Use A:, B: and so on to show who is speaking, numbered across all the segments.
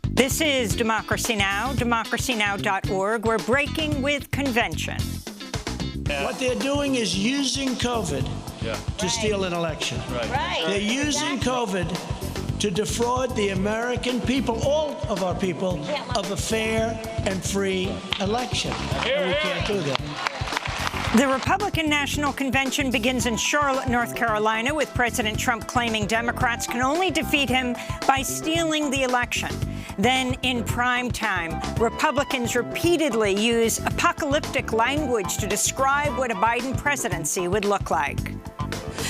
A: This is Democracy Now!, democracynow.org. We're breaking with convention.
B: What they're doing is using COVID to steal an election.
C: Right.
B: They're using COVID to defraud the American people, all of our people, of a fair and free election. And we can't do that.
A: The Republican National Convention begins in Charlotte, North Carolina, with President Trump claiming Democrats can only defeat him by stealing the election. Then, in prime time, Republicans repeatedly use apocalyptic language to describe what a Biden presidency would look like.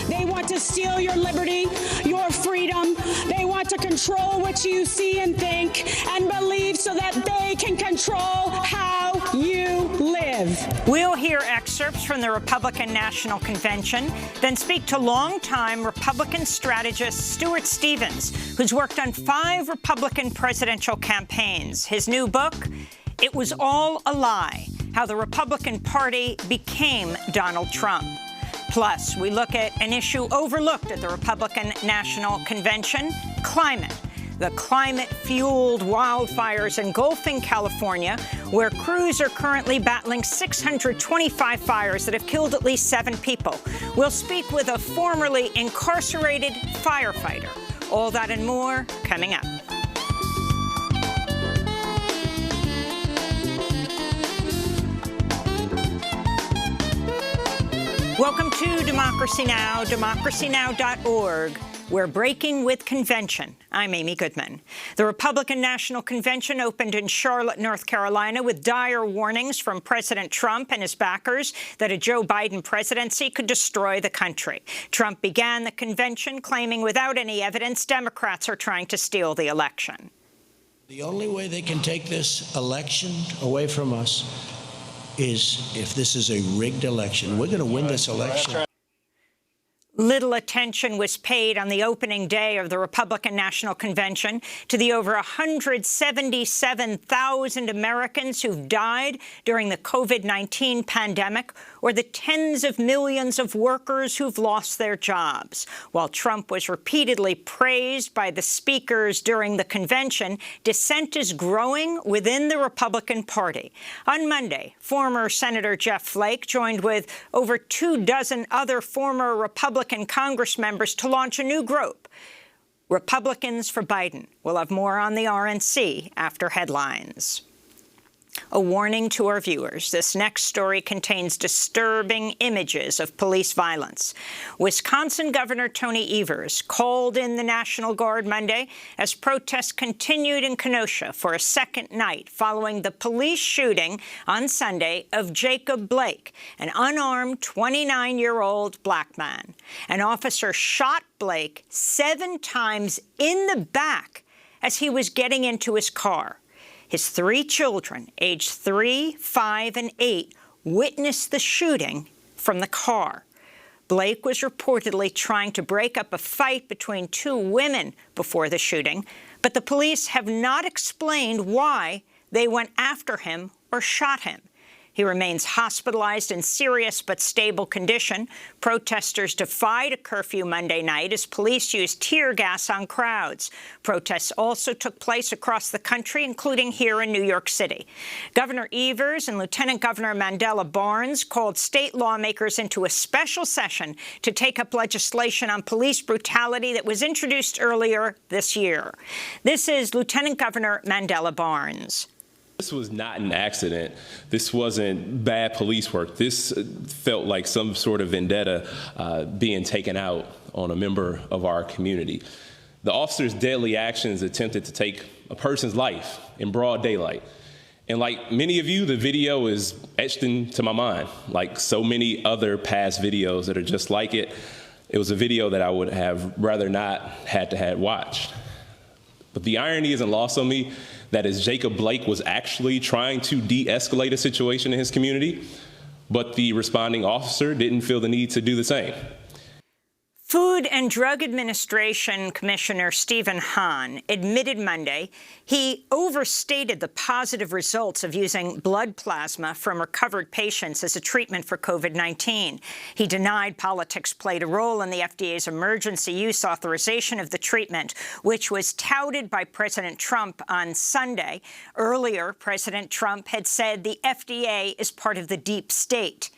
D: They want to steal your liberty, your freedom. They want to control what you see and think and believe so that they can control how you live.
A: We'll hear excerpts from the Republican National Convention, then speak to longtime Republican strategist Stuart Stevens, who's worked on 5 Republican presidential campaigns. His new book, It Was All a Lie: How the Republican Party Became Donald Trump. Plus, we look at an issue overlooked at the Republican National Convention: climate. The climate-fueled wildfires engulfing California, where crews are currently battling 625 fires that have killed at least 7 people. We'll speak with a formerly incarcerated firefighter. All that and more coming up. Welcome to Democracy Now!, democracynow.org. We're breaking with convention. I'm Amy Goodman. The Republican National Convention opened in Charlotte, North Carolina, with dire warnings from President Trump and his backers that a Joe Biden presidency could destroy the country. Trump began the convention claiming without any evidence Democrats are trying to steal the election.
B: The only way they can take this election away from us is if this is a rigged election. We're going to win this election.
A: Little attention was paid on the opening day of the Republican National Convention to the over 177,000 Americans who've died during the COVID-19 pandemic, or the tens of millions of workers who've lost their jobs. While Trump was repeatedly praised by the speakers during the convention, dissent is growing within the Republican Party. On Monday, former Senator Jeff Flake joined with over 24 other former Republican Congress members to launch a new group, Republicans for Biden. We'll have more on the RNC after headlines. A warning to our viewers. This next story contains disturbing images of police violence. Wisconsin Governor Tony Evers called in the National Guard Monday as protests continued in Kenosha for a second night following the police shooting on Sunday of Jacob Blake, an unarmed 29-year-old black man. An officer shot Blake 7 times in the back as he was getting into his car. His 3 children, aged 3, 5, and 8, witnessed the shooting from the car. Blake was reportedly trying to break up a fight between 2 women before the shooting, but the police have not explained why they went after him or shot him. He remains hospitalized in serious but stable condition. Protesters defied a curfew Monday night as police used tear gas on crowds. Protests also took place across the country, including here in New York City. Governor Evers and Lieutenant Governor Mandela Barnes called state lawmakers into a special session to take up legislation on police brutality that was introduced earlier this year. This is Lieutenant Governor Mandela Barnes.
E: This was not an accident. This wasn't bad police work. This felt like some sort of vendetta being taken out on a member of our community. The officer's deadly actions attempted to take a person's life in broad daylight. And like many of you, the video is etched into my mind, like so many other past videos that are just like it. It was a video that I would have rather not had to have watched. But the irony isn't lost on me that as Jacob Blake was actually trying to de-escalate a situation in his community, but the responding officer didn't feel the need to do the same.
A: Food and Drug Administration Commissioner Stephen Hahn admitted Monday he overstated the positive results of using blood plasma from recovered patients as a treatment for COVID-19. He denied politics played a role in the FDA's emergency use authorization of the treatment, which was touted by President Trump on Sunday. Earlier, President Trump had said the FDA is part of the deep state.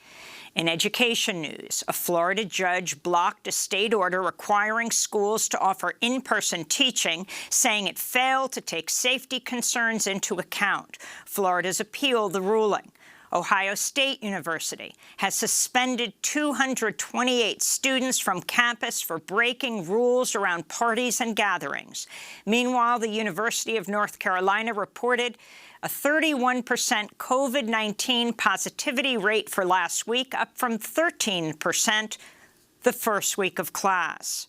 A: In education news, a Florida judge blocked a state order requiring schools to offer in-person teaching, saying it failed to take safety concerns into account. Florida's appealed the ruling. Ohio State University has suspended 228 students from campus for breaking rules around parties and gatherings. Meanwhile, the University of North Carolina reported a 31% COVID-19 positivity rate for last week, up from 13% the first week of class.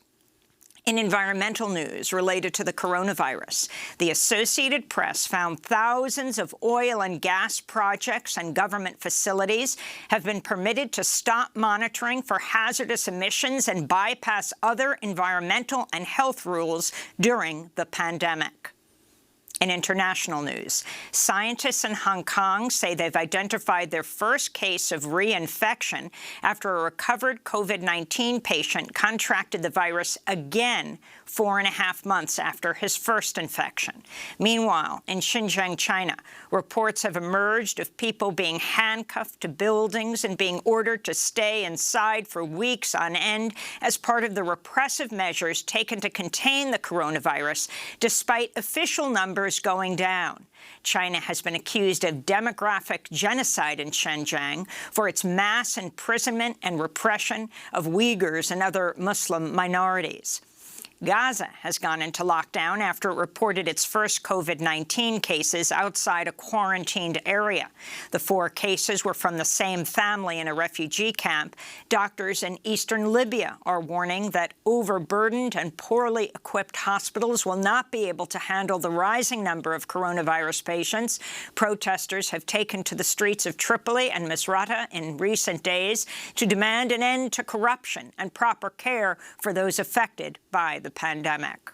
A: In environmental news related to the coronavirus, the Associated Press found thousands of oil and gas projects and government facilities have been permitted to stop monitoring for hazardous emissions and bypass other environmental and health rules during the pandemic. In international news, scientists in Hong Kong say they've identified their first case of reinfection after a recovered COVID-19 patient contracted the virus again 4.5 months after his first infection. Meanwhile, in Xinjiang, China, reports have emerged of people being handcuffed to buildings and being ordered to stay inside for weeks on end as part of the repressive measures taken to contain the coronavirus, despite official numbers going down. China has been accused of demographic genocide in Xinjiang for its mass imprisonment and repression of Uyghurs and other Muslim minorities. Gaza has gone into lockdown after it reported its first COVID-19 cases outside a quarantined area. The 4 cases were from the same family in a refugee camp. Doctors in eastern Libya are warning that overburdened and poorly equipped hospitals will not be able to handle the rising number of coronavirus patients. Protesters have taken to the streets of Tripoli and Misrata in recent days to demand an end to corruption and proper care for those affected by the pandemic.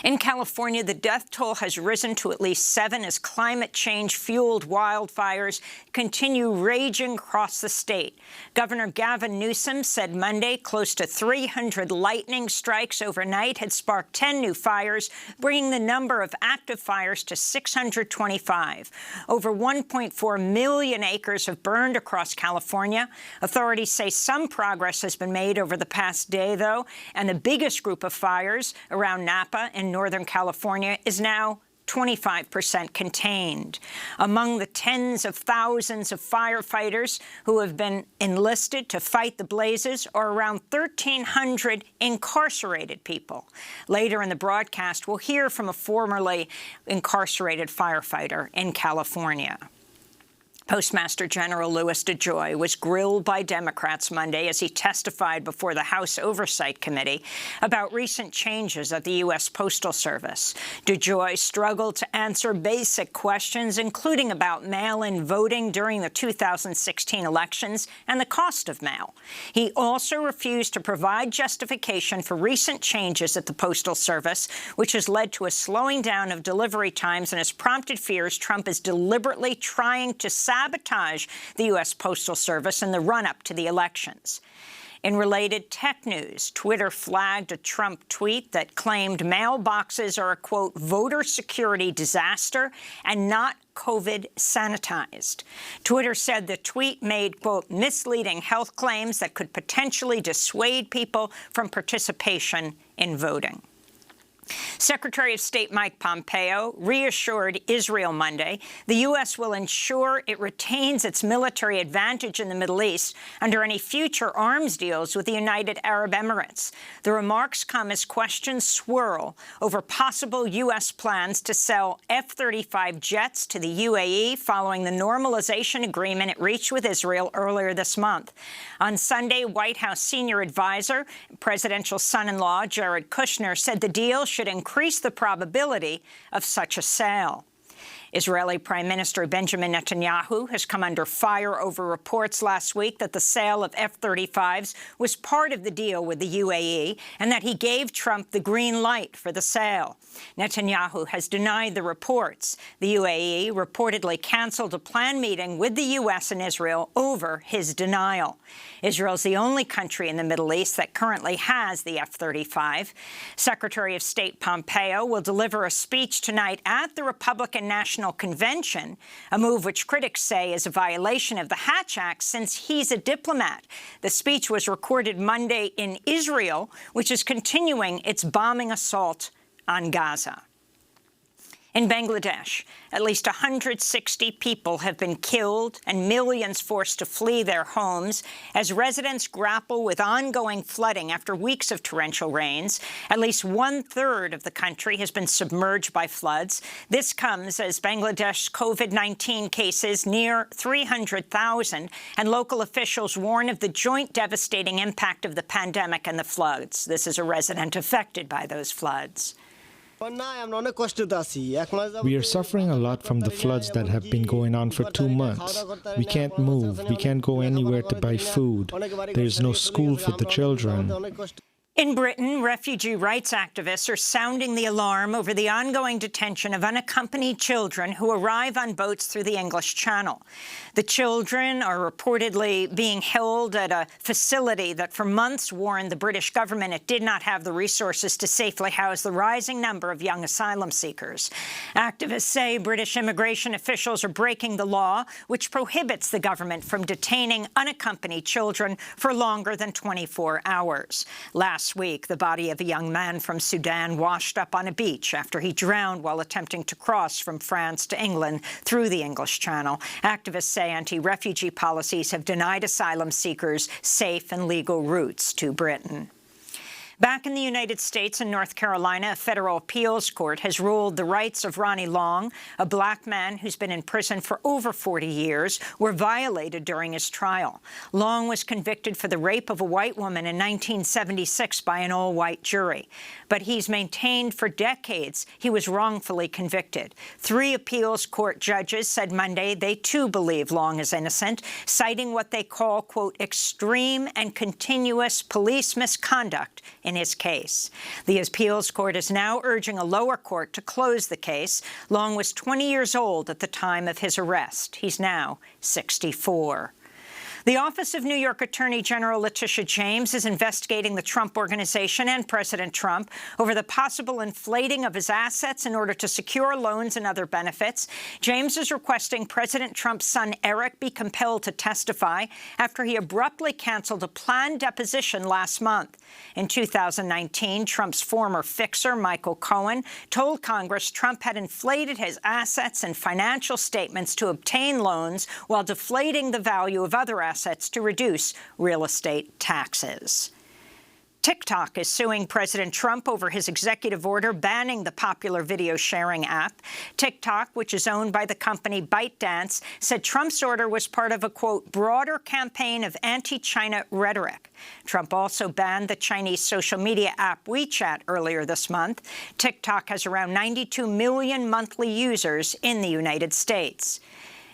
A: In California, the death toll has risen to at least 7 as climate change-fueled wildfires continue raging across the state. Governor Gavin Newsom said Monday close to 300 lightning strikes overnight had sparked 10 new fires, bringing the number of active fires to 625. Over 1.4 million acres have burned across California. Authorities say some progress has been made over the past day, though, and the biggest group of fires around Napa in Northern California is now 25% contained. Among the tens of thousands of firefighters who have been enlisted to fight the blazes are around 1,300 incarcerated people. Later in the broadcast, we'll hear from a formerly incarcerated firefighter in California. Postmaster General Louis DeJoy was grilled by Democrats Monday as he testified before the House Oversight Committee about recent changes at the U.S. Postal Service. DeJoy struggled to answer basic questions, including about mail-in voting during the 2016 elections and the cost of mail. He also refused to provide justification for recent changes at the Postal Service, which has led to a slowing down of delivery times and has prompted fears Trump is deliberately trying to sabotage the U.S. Postal Service in the run-up to the elections. In related tech news, Twitter flagged a Trump tweet that claimed mailboxes are a, quote, voter security disaster and not COVID sanitized. Twitter said the tweet made, quote, misleading health claims that could potentially dissuade people from participation in voting. Secretary of State Mike Pompeo reassured Israel Monday the U.S. will ensure it retains its military advantage in the Middle East under any future arms deals with the United Arab Emirates. The remarks come as questions swirl over possible U.S. plans to sell F-35 jets to the UAE following the normalization agreement it reached with Israel earlier this month. On Sunday, White House senior advisor, presidential son-in-law Jared Kushner, said the deal should increase the probability of such a sale. Israeli Prime Minister Benjamin Netanyahu has come under fire over reports last week that the sale of F-35s was part of the deal with the UAE and that he gave Trump the green light for the sale. Netanyahu has denied the reports. The UAE reportedly canceled a planned meeting with the U.S. and Israel over his denial. Israel's the only country in the Middle East that currently has the F-35. Secretary of State Pompeo will deliver a speech tonight at the Republican National Convention, a move which critics say is a violation of the Hatch Act since he's a diplomat. The speech was recorded Monday in Israel, which is continuing its bombing assault on Gaza. In Bangladesh, at least 160 people have been killed and millions forced to flee their homes as residents grapple with ongoing flooding after weeks of torrential rains. At least one-third of the country has been submerged by floods. This comes as Bangladesh's COVID-19 cases near 300,000, and local officials warn of the joint devastating impact of the pandemic and the floods. This is a resident affected by those floods.
C: We are suffering a lot from the floods that have been going on for 2 months. We can't move. We can't go anywhere to buy food. There's no school for the children.
A: In Britain, refugee rights activists are sounding the alarm over the ongoing detention of unaccompanied children who arrive on boats through the English Channel. The children are reportedly being held at a facility that for months warned the British government it did not have the resources to safely house the rising number of young asylum seekers. Activists say British immigration officials are breaking the law, which prohibits the government from detaining unaccompanied children for longer than 24 hours. Last week, the body of a young man from Sudan washed up on a beach after he drowned while attempting to cross from France to England through the English Channel. Activists say anti-refugee policies have denied asylum seekers safe and legal routes to Britain. Back in the United States and North Carolina, a federal appeals court has ruled the rights of Ronnie Long, a black man who's been in prison for over 40 years, were violated during his trial. Long was convicted for the rape of a white woman in 1976 by an all-white jury. But he's maintained for decades he was wrongfully convicted. 3 appeals court judges said Monday they too believe Long is innocent, citing what they call, quote, extreme and continuous police misconduct in his case. The appeals court is now urging a lower court to close the case. Long was 20 years old at the time of his arrest. He's now 64. The Office of New York Attorney General Letitia James is investigating the Trump Organization and President Trump over the possible inflating of his assets in order to secure loans and other benefits. James is requesting President Trump's son Eric be compelled to testify after he abruptly canceled a planned deposition last month. In 2019, Trump's former fixer, Michael Cohen, told Congress Trump had inflated his assets and financial statements to obtain loans while deflating the value of other assets to reduce real estate taxes. TikTok is suing President Trump over his executive order banning the popular video sharing app. TikTok, which is owned by the company ByteDance, said Trump's order was part of a, quote, broader campaign of anti-China rhetoric. Trump also banned the Chinese social media app WeChat earlier this month. TikTok has around 92 million monthly users in the United States.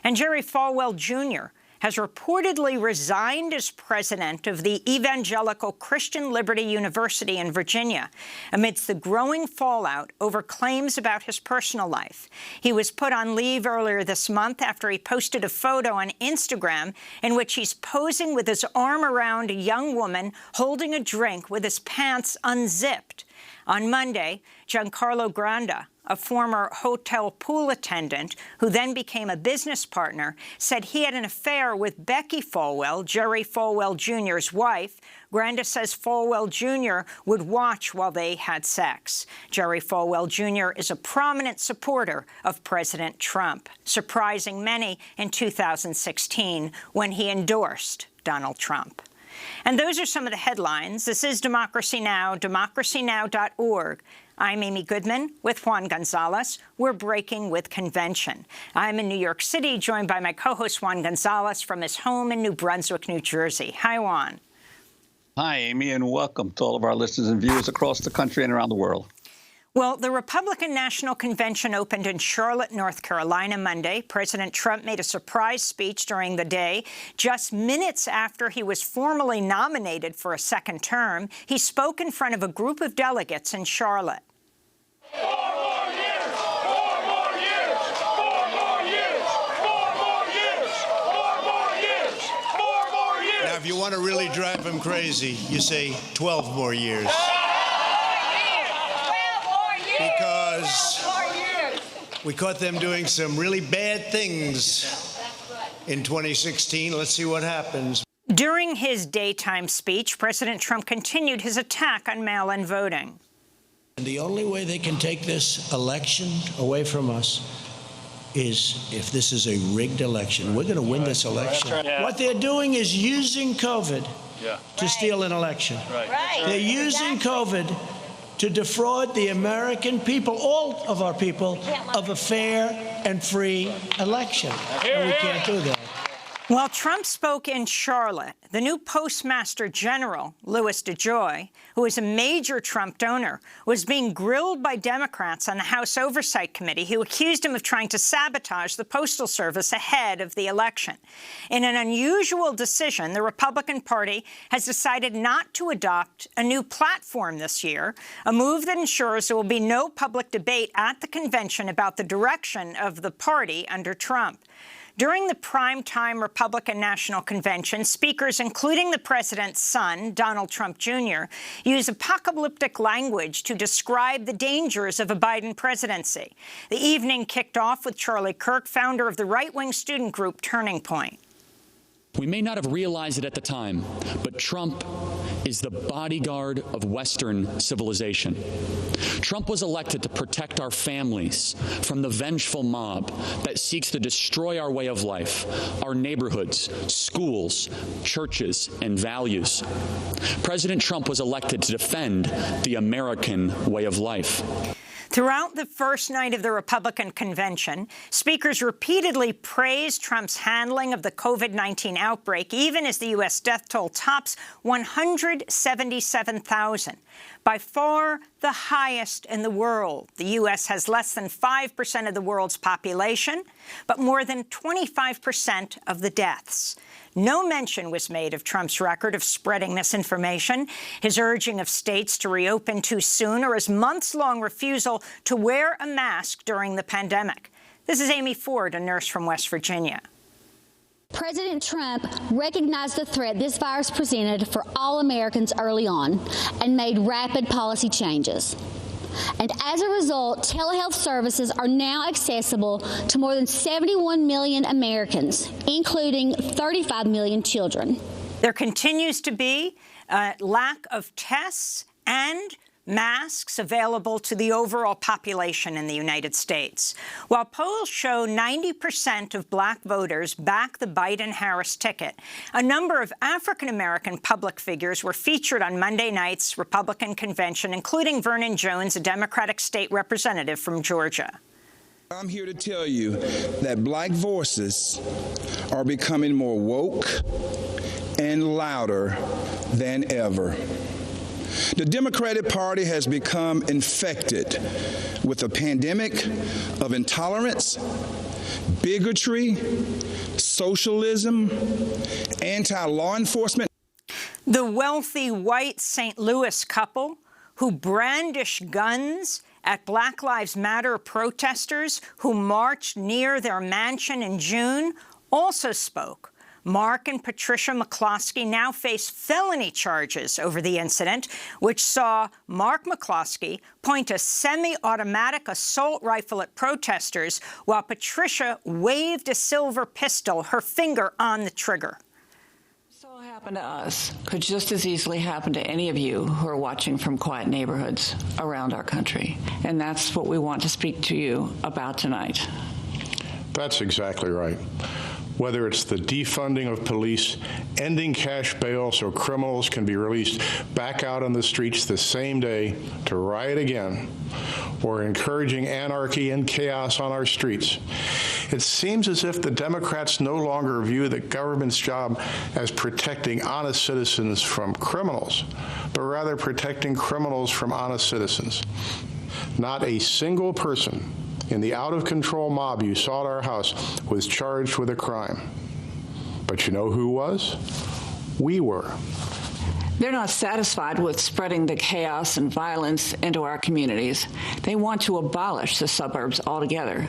A: And Jerry Falwell Jr. has reportedly resigned as president of the Evangelical Christian Liberty University in Virginia amidst the growing fallout over claims about his personal life. He was put on leave earlier this month after he posted a photo on Instagram in which he's posing with his arm around a young woman holding a drink with his pants unzipped. On Monday, Giancarlo Granda, a former hotel pool attendant who then became a business partner, said he had an affair with Becky Falwell, Jerry Falwell Jr.'s wife. Granda says Falwell Jr. would watch while they had sex. Jerry Falwell Jr. is a prominent supporter of President Trump, surprising many in 2016 when he endorsed Donald Trump. And those are some of the headlines. This is Democracy Now!, democracynow.org. I'm Amy Goodman with Juan González. We're breaking with convention. I'm in New York City, joined by my co-host Juan González from his home in New Brunswick, New Jersey. Hi, Juan.
F: Hi, Amy, and welcome to all of our listeners and viewers across the country and around the world.
A: Well, the Republican National Convention opened in Charlotte, North Carolina Monday. President Trump made a surprise speech during the day. Just minutes after he was formally nominated for a second term, he spoke in front of a group of delegates in Charlotte.
F: 4 more years! 4 more years! 4 more years! 4 more years! 4 more years! 4 more years!
B: Now, if you want to really drive him crazy, you say 12 more years. Because we caught them doing some really bad things in 2016. Let's see what happens.
A: During his daytime speech, President Trump continued his attack on mail-in voting.
B: And the only way they can take this election away from us is if this is a rigged election. We're going to win this election. What they're doing is using COVID to steal an election. They're using COVID to defraud the American people, all of our people, of a fair and free election. And we can't do that.
A: While Trump spoke in Charlotte, the new Postmaster General, Louis DeJoy, who is a major Trump donor, was being grilled by Democrats on the House Oversight Committee who accused him of trying to sabotage the Postal Service ahead of the election. In an unusual decision, the Republican Party has decided not to adopt a new platform this year, a move that ensures there will be no public debate at the convention about the direction of the party under Trump. During the primetime Republican National Convention, speakers, including the president's son, Donald Trump Jr., use apocalyptic language to describe the dangers of a Biden presidency. The evening kicked off with Charlie Kirk, founder of the right-wing student group Turning Point.
G: We may not have realized it at the time, but Trump is the bodyguard of Western civilization. Trump was elected to protect our families from the vengeful mob that seeks to destroy our way of life, our neighborhoods, schools, churches, and values. President Trump was elected to defend the American way of life.
A: Throughout the first night of the Republican convention, speakers repeatedly praised Trump's handling of the COVID-19 outbreak, even as the U.S. death toll tops 177,000. By far the highest in the world. The U.S. has less than 5% of the world's population, but more than 25% of the deaths. No mention was made of Trump's record of spreading misinformation, his urging of states to reopen too soon, or his months-long refusal to wear a mask during the pandemic. This is Amy Ford, a nurse from West Virginia.
H: President Trump recognized the threat this virus presented for all Americans early on and made rapid policy changes. And as a result, telehealth services are now accessible to more than 71 million Americans, including 35 million children.
A: There continues to be a lack of tests and masks available to the overall population in the United States. While polls show 90% of black voters back the Biden-Harris ticket, a number of African-American public figures were featured on Monday night's Republican convention, including Vernon Jones, a Democratic state representative from Georgia.
I: I'm here to tell you that black voices are becoming more woke and louder than ever. The Democratic Party has become infected with a pandemic of intolerance, bigotry, socialism, anti-law enforcement.
A: The wealthy white St. Louis couple who brandished guns at Black Lives Matter protesters who marched near their mansion in June also spoke. Mark and Patricia McCloskey now face felony charges over the incident, which saw Mark McCloskey point a semi-automatic assault rifle at protesters while Patricia waved a silver pistol, her finger on the trigger.
J: What happened to us could just as easily happen to any of you who are watching from quiet neighborhoods around our country. And that's what we want to speak to you about tonight.
K: That's exactly right. Whether it's the defunding of police, ending cash bail so criminals can be released back out on the streets the same day to riot again, or encouraging anarchy and chaos on our streets. It seems as if the Democrats no longer view the government's job as protecting honest citizens from criminals, but rather protecting criminals from honest citizens. Not a single person in the out-of-control mob you saw at our house was charged with a crime. But you know who was? We were.
J: They're not satisfied with spreading the chaos and violence into our communities. They want to abolish the suburbs altogether.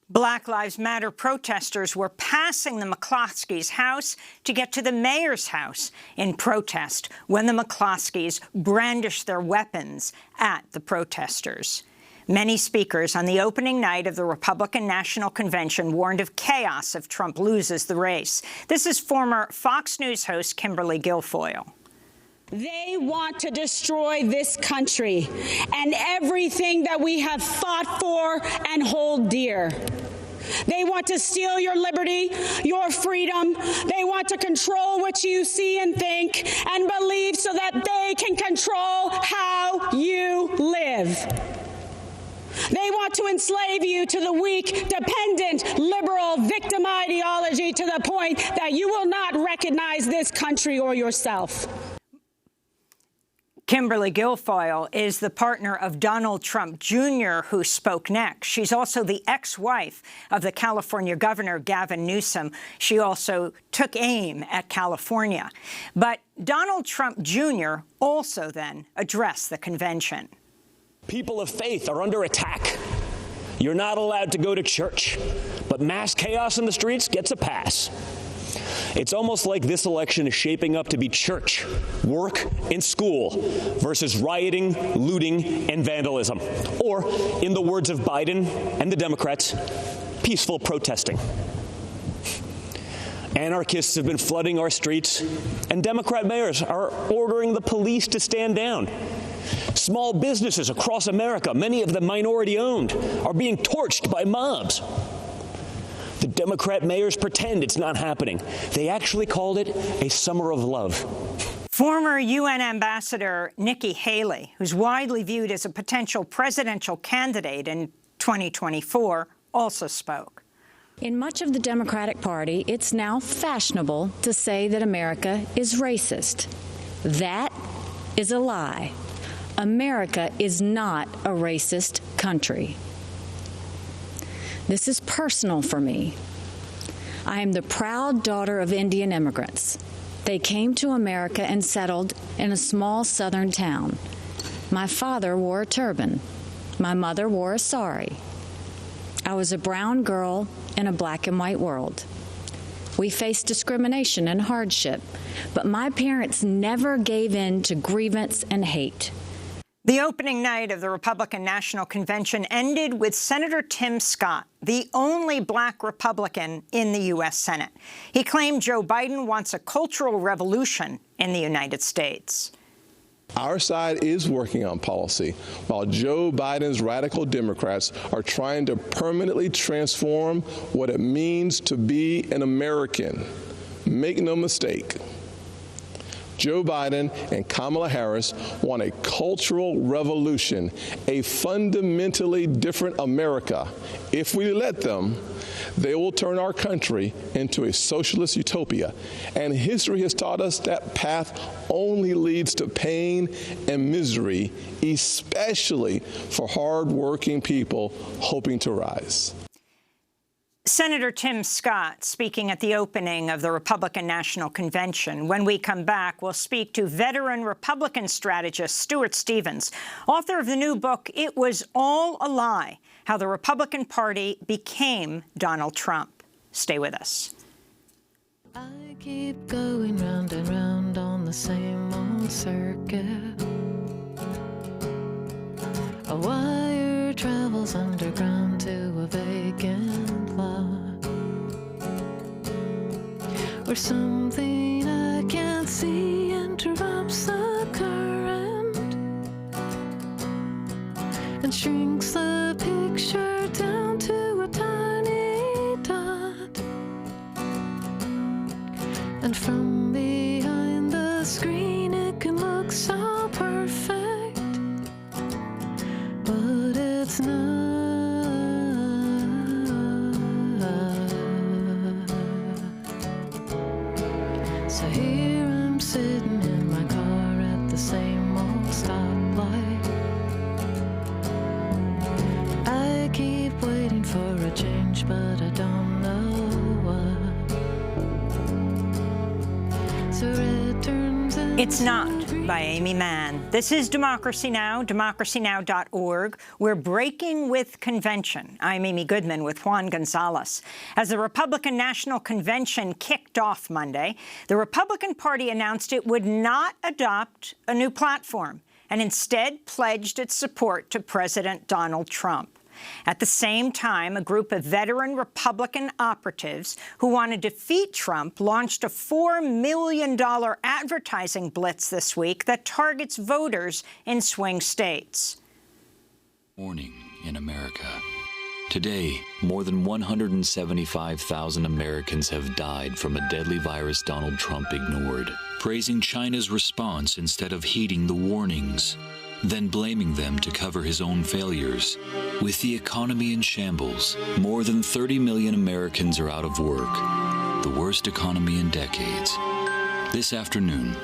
A: Black Lives Matter protesters were passing the McCloskeys' house to get to the mayor's house in protest when the McCloskeys brandished their weapons at the protesters. Many speakers on the opening night of the Republican National Convention warned of chaos if Trump loses the race. This is former Fox News host Kimberly Guilfoyle.
D: They want to destroy this country and everything that we have fought for and hold dear. They want to steal your liberty, your freedom. They want to control what you see and think and believe so that they can control how you live. They want to enslave you to the weak, dependent, liberal, victim ideology to the point that you will not recognize this country or yourself.
A: Kimberly Guilfoyle is the partner of Donald Trump Jr., who spoke next. She's also the ex-wife of the California governor, Gavin Newsom. She also took aim at California. But Donald Trump Jr. also then addressed the convention.
L: People of faith are under attack. You're not allowed to go to church, but mass chaos in the streets gets a pass. It's almost like this election is shaping up to be church, work, and school versus rioting, looting, and vandalism. Or, in the words of Biden and the Democrats, peaceful protesting. Anarchists have been flooding our streets, and Democrat mayors are ordering the police to stand down. Small businesses across America, many of them minority-owned, are being torched by mobs. The Democrat mayors pretend it's not happening. They actually called it a summer of love.
A: Former UN Ambassador Nikki Haley, who's widely viewed as a potential presidential candidate in 2024, also spoke.
M: In much of the Democratic Party, it's now fashionable to say that America is racist. That is a lie. America is not a racist country. This is personal for me. I am the proud daughter of Indian immigrants. They came to America and settled in a small southern town. My father wore a turban. My mother wore a sari. I was a brown girl in a black and white world. We faced discrimination and hardship, but my parents never gave in to grievance and hate.
A: The opening night of the Republican National Convention ended with Senator Tim Scott, the only black Republican in the U.S. Senate. He claimed Joe Biden wants a cultural revolution in the United States.
N: Our side is working on policy, while Joe Biden's radical Democrats are trying to permanently transform what it means to be an American. Make no mistake. Joe Biden and Kamala Harris want a cultural revolution, a fundamentally different America. If we let them, they will turn our country into a socialist utopia. And history has taught us that path only leads to pain and misery, especially for hardworking people hoping to rise.
A: Senator Tim Scott speaking at the opening of the Republican National Convention. When we come back, we'll speak to veteran Republican strategist Stuart Stevens, author of the new book, It Was All a Lie, How the Republican Party Became Donald Trump. Stay with us.
O: I keep going round and round on the same old circuit. A wire travels underground to a vacant lot, where something I can't see interrupts the current and shrinks the picture down to a tiny dot. And from behind the screen it can look so perfect, but it's not. So here I'm sitting in my car at the same old stoplight,
A: It's Not by Amy Mann. This is Democracy Now!, democracynow.org. We're breaking with convention. I'm Amy Goodman with Juan González. As the Republican National Convention kicked off Monday, the Republican Party announced it would not adopt a new platform and instead pledged its support to President Donald Trump. At the same time, a group of veteran Republican operatives who want to defeat Trump launched a $4 million advertising blitz this week that targets voters in swing states.
P: Morning in America. Today, more than 175,000 Americans have died from a deadly virus Donald Trump ignored, praising China's response instead of heeding the warnings, then blaming them to cover his own failures. With the economy in shambles, more than 30 million Americans are out of work, the worst economy in decades. This afternoon,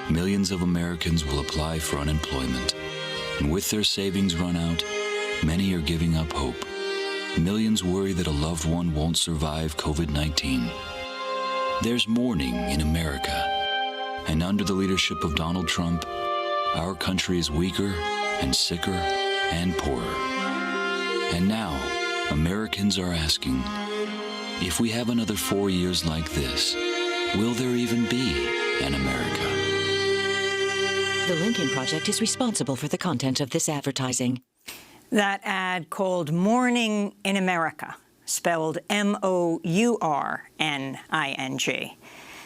P: millions of Americans will apply for unemployment. And with their savings run out, many are giving up hope. Millions worry that a loved one won't survive COVID-19. There's mourning in America. And under the leadership of Donald Trump, our country is weaker and sicker and poorer. And now, Americans are asking, if we have another 4 years like this, will there even be an America?
Q: The Lincoln Project is responsible for the content of this advertising.
A: That ad called Morning in America, spelled M-O-U-R-N-I-N-G.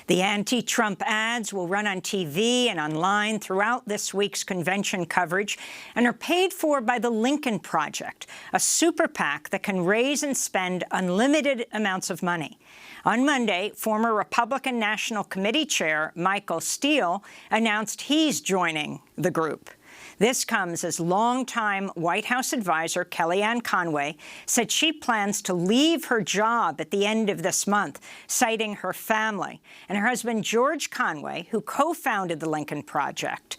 A: The anti-Trump ads will run on TV and online throughout this week's convention coverage and are paid for by the Lincoln Project, a super PAC that can raise and spend unlimited amounts of money. On Monday, former Republican National Committee Chair Michael Steele announced he's joining the group. This comes as longtime White House advisor Kellyanne Conway said she plans to leave her job at the end of this month, citing her family. And her husband, George Conway, who co-founded the Lincoln Project,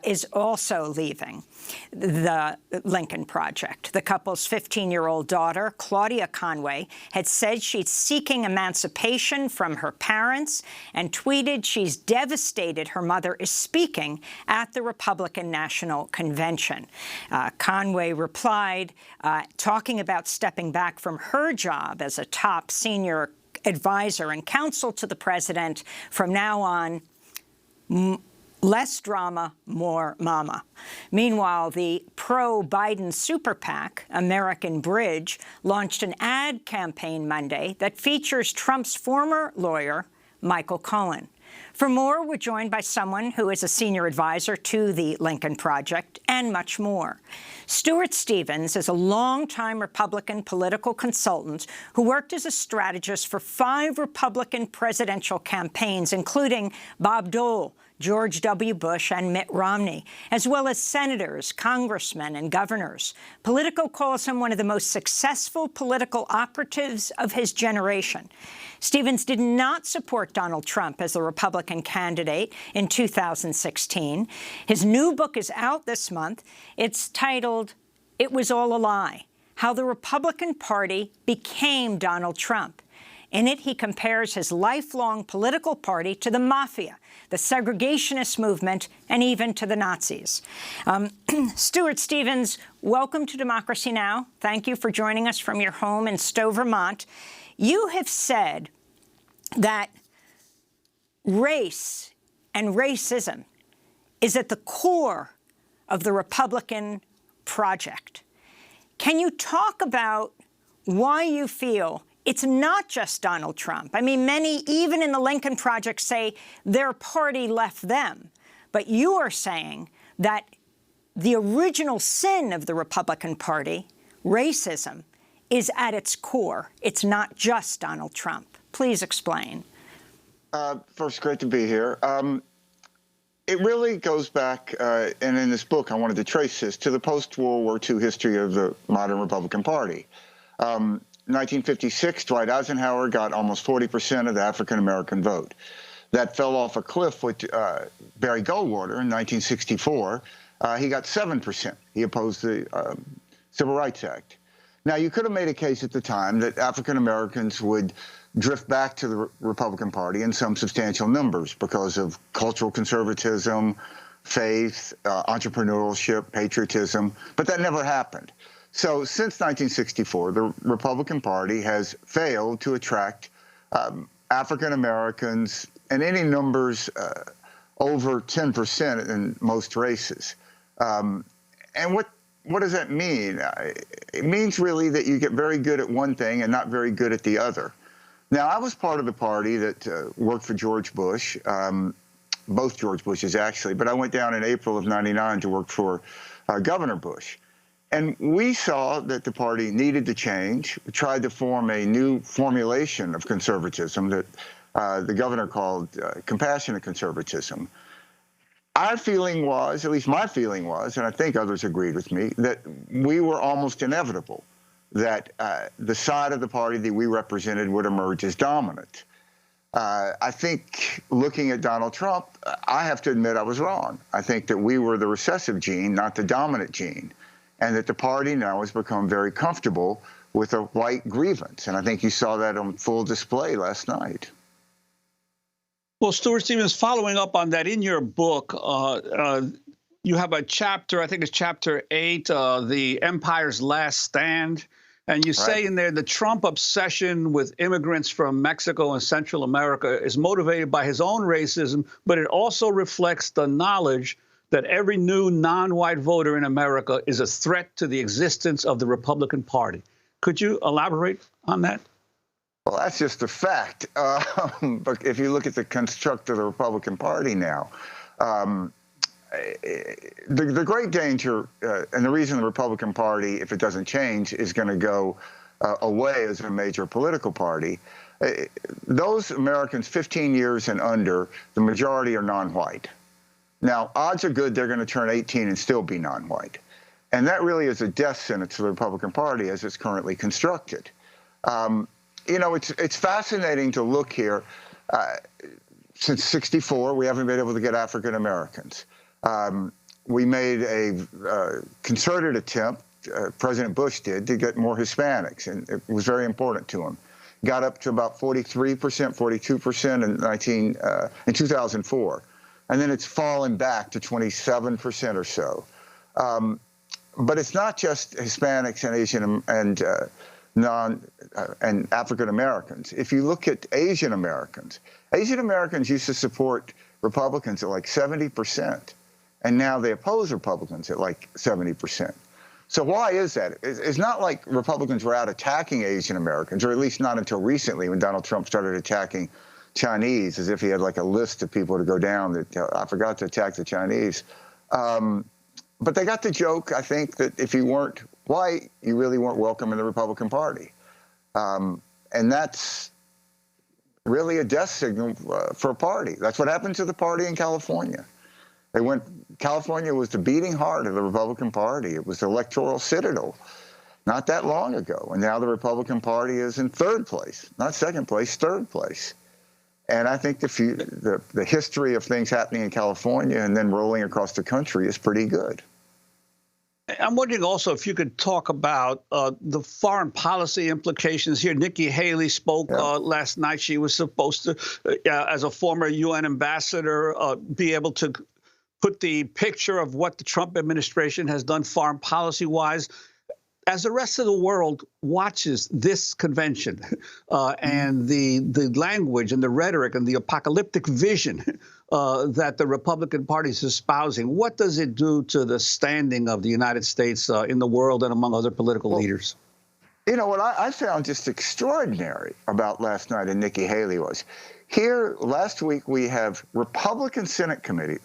A: is also leaving the Lincoln Project. The couple's 15-year-old daughter, Claudia Conway, had said she's seeking emancipation from her parents and tweeted she's devastated her mother is speaking at the Republican National Convention. Conway replied, talking about stepping back from her job as a top senior advisor and counsel to the president, from now on, less drama, more mama. Meanwhile, the pro-Biden super PAC, American Bridge, launched an ad campaign Monday that features Trump's former lawyer, Michael Cohen. For more, we're joined by someone who is a senior advisor to the Lincoln Project and much more. Stuart Stevens is a longtime Republican political consultant who worked as a strategist for 5 Republican presidential campaigns, including Bob Dole, George W. Bush, and Mitt Romney, as well as senators, congressmen, and governors. Politico calls him one of the most successful political operatives of his generation. Stevens did not support Donald Trump as the Republican candidate in 2016. His new book is out this month. It's titled, "It Was All a Lie: How the Republican Party Became Donald Trump." In it, he compares his lifelong political party to the mafia, the segregationist movement, and even to the Nazis. Stuart Stevens, welcome to Democracy Now! Thank you for joining us from your home in Stowe, Vermont. You have said that race and racism is at the core of the Republican project. Can you talk about why you feel it's not just Donald Trump? I mean, many, even in the Lincoln Project, say their party left them. But you are saying that the original sin of the Republican Party, racism, is at its core. It's not just Donald Trump. Please explain.
R: First, great to be here. It really goes back, and in this book I wanted to trace this, to the post-World War II history of the modern Republican Party. 1956, Dwight Eisenhower got almost 40% of the African-American vote. That fell off a cliff with Barry Goldwater in 1964. He got 7%. He opposed the Civil Rights Act. Now, you could have made a case at the time that African Americans would drift back to the Republican Party in some substantial numbers because of cultural conservatism, faith, entrepreneurship, patriotism, but that never happened. So since 1964, the Republican Party has failed to attract African Americans in any numbers over 10% in most races. And what does that mean? It means really that you get very good at one thing and not very good at the other. Now, I was part of the party that worked for George Bush, both George Bushes actually, but I went down in April of '99 to work for Governor Bush. And we saw that the party needed to change. We tried to form a new formulation of conservatism that the governor called compassionate conservatism. Our feeling was, at least my feeling was, and I think others agreed with me, that we were almost inevitable, that the side of the party that we represented would emerge as dominant. I think looking at Donald Trump, I have to admit I was wrong. I think that we were the recessive gene, not the dominant gene, and that the party now has become very comfortable with a white grievance. And I think you saw that on full display last night.
S: Well, Stuart Stevens, following up on that, in your book, you have a chapter, I think it's chapter 8, The Empire's Last Stand. And you say in there the Trump obsession with immigrants from Mexico and Central America is motivated by his own racism, but it also reflects the knowledge that every new non-white voter in America is a threat to the existence of the Republican Party. Could you elaborate on that?
R: Well, that's just a fact. But if you look at the construct of the Republican Party now, the great danger, and the reason the Republican Party, if it doesn't change, is going to go away as a major political party, those Americans 15 years and under, the majority are non-white. Now, odds are good they're going to turn 18 and still be non-white. And that really is a death sentence for the Republican Party as it's currently constructed. You know, it's fascinating to look here. Since '64, we haven't been able to get African Americans. We made a concerted attempt, President Bush did, to get more Hispanics, and it was very important to him. Got up to about 43%, 42% in 2004. And then it's fallen back to 27% or so. But it's not just Hispanics and Asian and African Americans. If you look at Asian Americans used to support Republicans at like 70%, and now they oppose Republicans at like 70%. So why is that? It's not like Republicans were out attacking Asian Americans, or at least not until recently when Donald Trump started attacking Chinese, as if he had like a list of people to go down that I forgot to attack the Chinese. But they got the joke, I think, that if you weren't white, you really weren't welcome in the Republican Party. And that's really a death signal for a party. That's what happened to the party in California. California was the beating heart of the Republican Party. It was the electoral citadel not that long ago. And now the Republican Party is in third place, not second place, third place. And I think the history of things happening in California and then rolling across the country is pretty good.
S: I'm wondering also if you could talk about the foreign policy implications here. Nikki Haley spoke last night. She was supposed to, as a former UN ambassador, be able to put the picture of what the Trump administration has done foreign policy-wise. As the rest of the world watches this convention and the language and the rhetoric and the apocalyptic vision that the Republican Party is espousing, what does it do to the standing of the United States in the world and among other political leaders?
R: You know, what I found just extraordinary about last night and Nikki Haley was, here last week we have Republican Senate Committee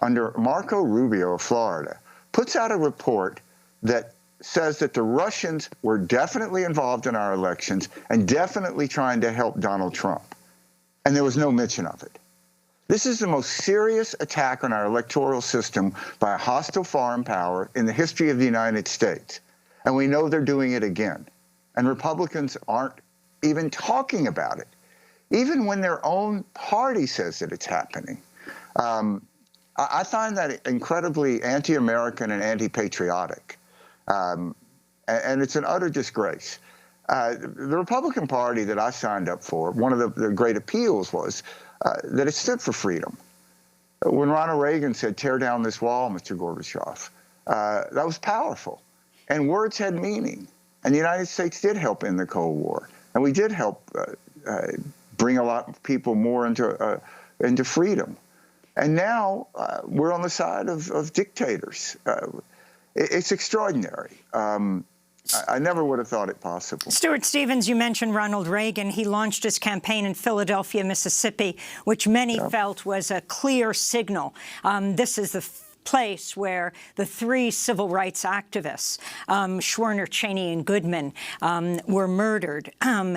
R: under Marco Rubio of Florida puts out a report that says that the Russians were definitely involved in our elections and definitely trying to help Donald Trump. And there was no mention of it. This is the most serious attack on our electoral system by a hostile foreign power in the history of the United States. And we know they're doing it again. And Republicans aren't even talking about it, even when their own party says that it's happening. I find that incredibly anti-American and anti-patriotic. and it's an utter disgrace. The Republican Party that I signed up for, one of the great appeals was that it stood for freedom. When Ronald Reagan said, "Tear down this wall, Mr. Gorbachev," that was powerful. And words had meaning. And the United States did help in the Cold War. And we did help bring a lot of people more into freedom. And now we're on the side of dictators. It's extraordinary. I never would have thought it possible.
A: Stuart Stevens, you mentioned Ronald Reagan. He launched his campaign in Philadelphia, Mississippi, which many felt was a clear signal. This is the place where the three civil rights activists, Schwerner, Cheney, and Goodman, were murdered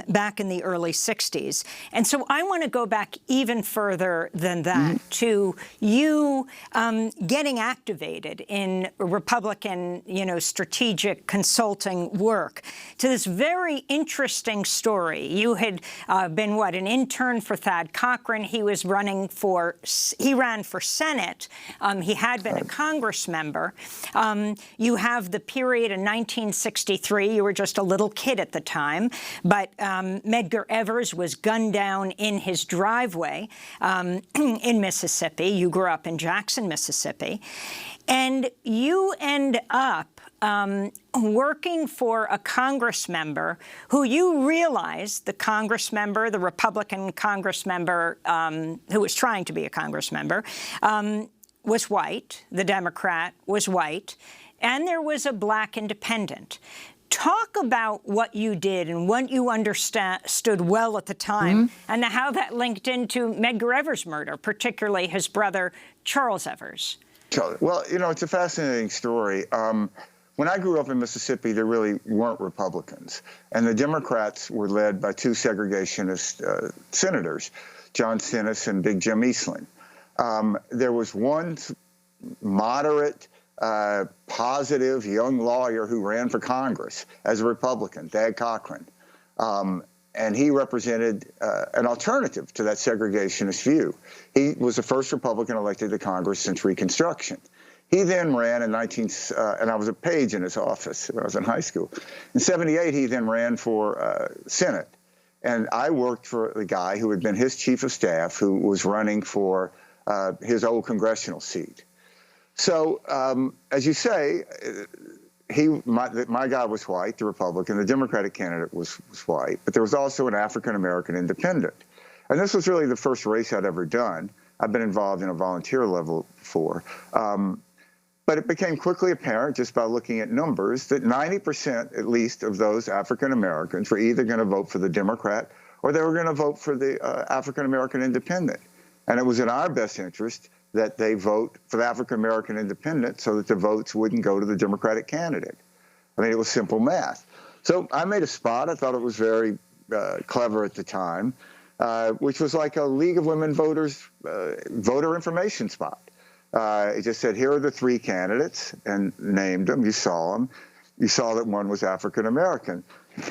A: back in the early 60s. And so I want to go back even further than that to you getting activated in Republican, strategic consulting work, to this very interesting story. You had been, an intern for Thad Cochran. He ran for Senate. He had been a Congress member. You have the period in 1963. You were just a little kid at the time, but Medgar Evers was gunned down in his driveway in Mississippi. You grew up in Jackson, Mississippi, and you end up working for a Congress member who you realized the Republican Congress member who was trying to be a Congress member, was white, the Democrat was white, and there was a black independent. Talk about what you did and what you understood well at the time and how that linked into Medgar Evers' murder, particularly his brother, Charles Evers.
R: Well, it's a fascinating story. When I grew up in Mississippi, there really weren't Republicans, and the Democrats were led by two segregationist senators, John Stennis and Big Jim Eastland. There was one moderate, positive young lawyer who ran for Congress as a Republican, Thad Cochran, and he represented an alternative to that segregationist view. He was the first Republican elected to Congress since Reconstruction. He then ran in and I was a page in his office when I was in high school. In '78, he then ran for Senate, and I worked for the guy who had been his chief of staff, who was running for his old congressional seat. So, as you say, my guy was white, the Republican. The Democratic candidate was white, but there was also an African-American independent. And this was really the first race I'd ever done. I've been involved in a volunteer level before. But it became quickly apparent just by looking at numbers that 90% at least of those African-Americans were either going to vote for the Democrat or they were going to vote for the African-American independent. And it was in our best interest that they vote for the African-American independent so that the votes wouldn't go to the Democratic candidate. I mean, it was simple math. So I made a spot. I thought it was very clever at the time, which was like a League of Women Voters voter information spot. It just said, here are the three candidates, and named them. You saw them. You saw that one was African-American.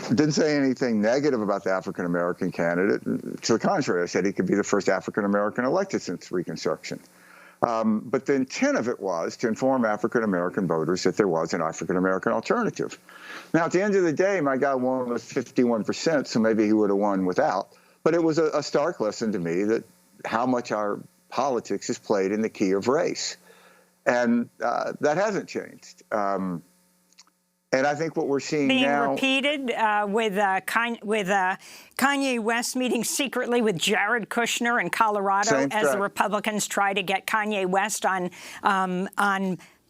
R: Didn't say anything negative about the African-American candidate. To the contrary, I said he could be the first African-American elected since Reconstruction. But the intent of it was to inform African-American voters that there was an African-American alternative. Now, at the end of the day, my guy won with 51%, so maybe he would have won without. But it was a stark lesson to me that how much our politics is played in the key of race. And that hasn't changed. And I think what we're seeing now...
A: Being repeated with Kanye West meeting secretly with Jared Kushner in Colorado as the Republicans try to get Kanye West on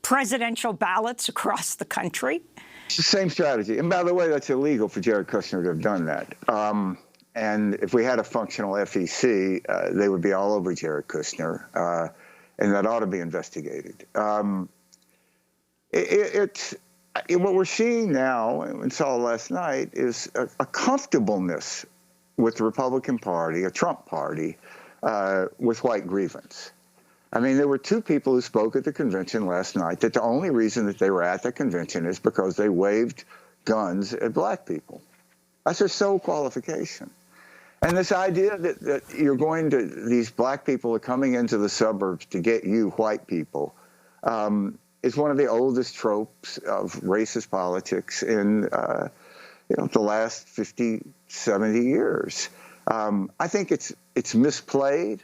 A: presidential ballots across the country.
R: It's the same strategy. And by the way, that's illegal for Jared Kushner to have done that. And if we had a functional FEC, they would be all over Jared Kushner, and that ought to be investigated. What we're seeing now, and saw last night, is a comfortableness with the Republican Party, a Trump party, with white grievance. I mean, there were two people who spoke at the convention last night that the only reason that they were at the convention is because they waved guns at black people. That's their sole qualification. And this idea that you're going to, these black people are coming into the suburbs to get you white people, is one of the oldest tropes of racist politics in the last 50, 70 years. I think it's misplayed.